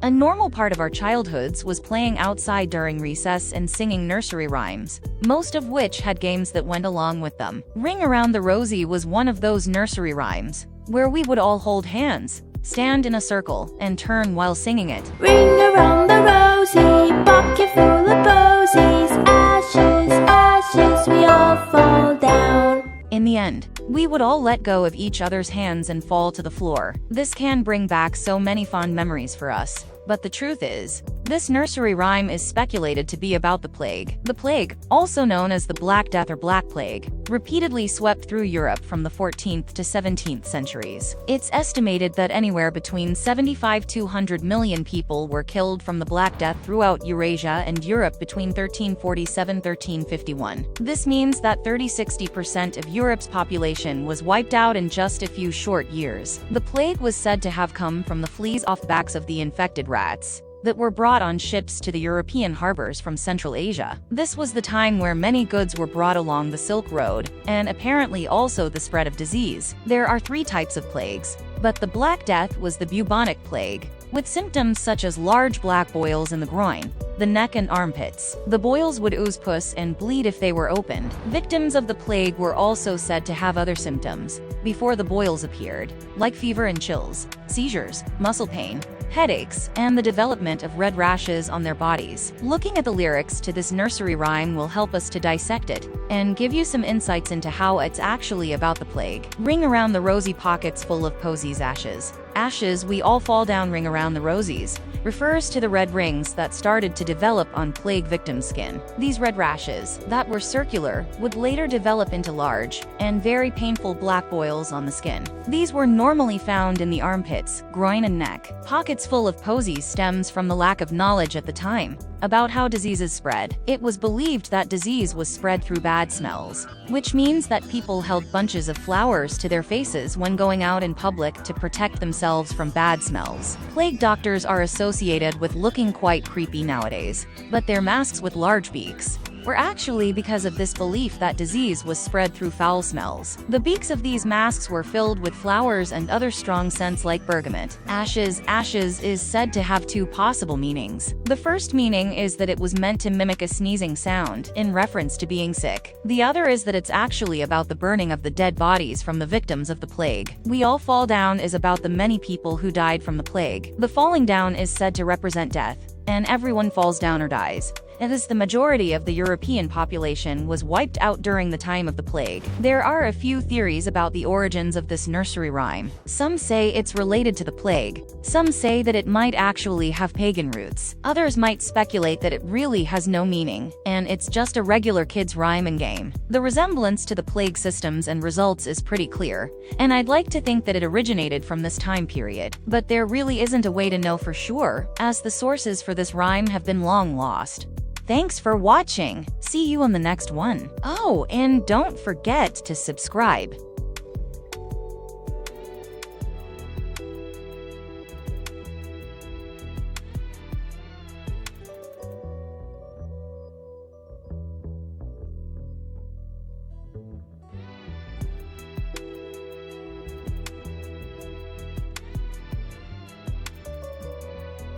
A normal part of our childhoods was playing outside during recess and singing nursery rhymes, most of which had games that went along with them. Ring Around the Rosie was one of those nursery rhymes, where we would all hold hands, stand in a circle, and turn while singing it. Ring around the rosy, bucket full of posies. Ashes, ashes, we all fall down. In the end, we would all let go of each other's hands and fall to the floor. This can bring back so many fond memories for us. But the truth is, this nursery rhyme is speculated to be about the plague. The plague, also known as the Black Death or Black Plague, repeatedly swept through Europe from the 14th to 17th centuries. It's estimated that anywhere between 75 to 100 million people were killed from the Black Death throughout Eurasia and Europe between 1347–1351. This means that 30–60% of Europe's population was wiped out in just a few short years. The plague was said to have come from the fleas off the backs of the infected rats that were brought on ships to the European harbors from Central Asia. This was the time where many goods were brought along the Silk Road, and apparently also the spread of disease. There are 3 types of plagues, but the Black Death was the bubonic plague, with symptoms such as large black boils in the groin, the neck and armpits. The boils would ooze pus and bleed if they were opened. Victims of the plague were also said to have other symptoms before the boils appeared, like fever and chills, seizures, muscle pain, headaches, and the development of red rashes on their bodies. Looking at the lyrics to this nursery rhyme will help us to dissect it and give you some insights into how it's actually about the plague. Ring around the rosy, pockets full of posies. Ashes, ashes, we all fall down. Ring around the rosies refers to the red rings that started to develop on plague victims' skin. These red rashes, that were circular, would later develop into large and very painful black boils on the skin. These were normally found in the armpits, groin, and neck. Pockets full of posies stems from the lack of knowledge at the time about how diseases spread. It was believed that disease was spread through bad smells, which means that people held bunches of flowers to their faces when going out in public to protect themselves from bad smells. Plague doctors are associated with looking quite creepy nowadays, but their masks with large beaks were actually because of this belief that disease was spread through foul smells. The beaks of these masks were filled with flowers and other strong scents like bergamot. Ashes, ashes is said to have 2 possible meanings. The first meaning is that it was meant to mimic a sneezing sound in reference to being sick. The other is that it's actually about the burning of the dead bodies from the victims of the plague. We all fall down is about the many people who died from the plague. The falling down is said to represent death, and everyone falls down or dies. As the majority of the European population was wiped out during the time of the plague. There are a few theories about the origins of this nursery rhyme. Some say it's related to the plague. Some say that it might actually have pagan roots. Others might speculate that it really has no meaning, and it's just a regular kids' rhyme and game. The resemblance to the plague systems and results is pretty clear, and I'd like to think that it originated from this time period. But there really isn't a way to know for sure, as the sources for this rhyme have been long lost. Thanks for watching. See you on the next one. Oh, and don't forget to subscribe.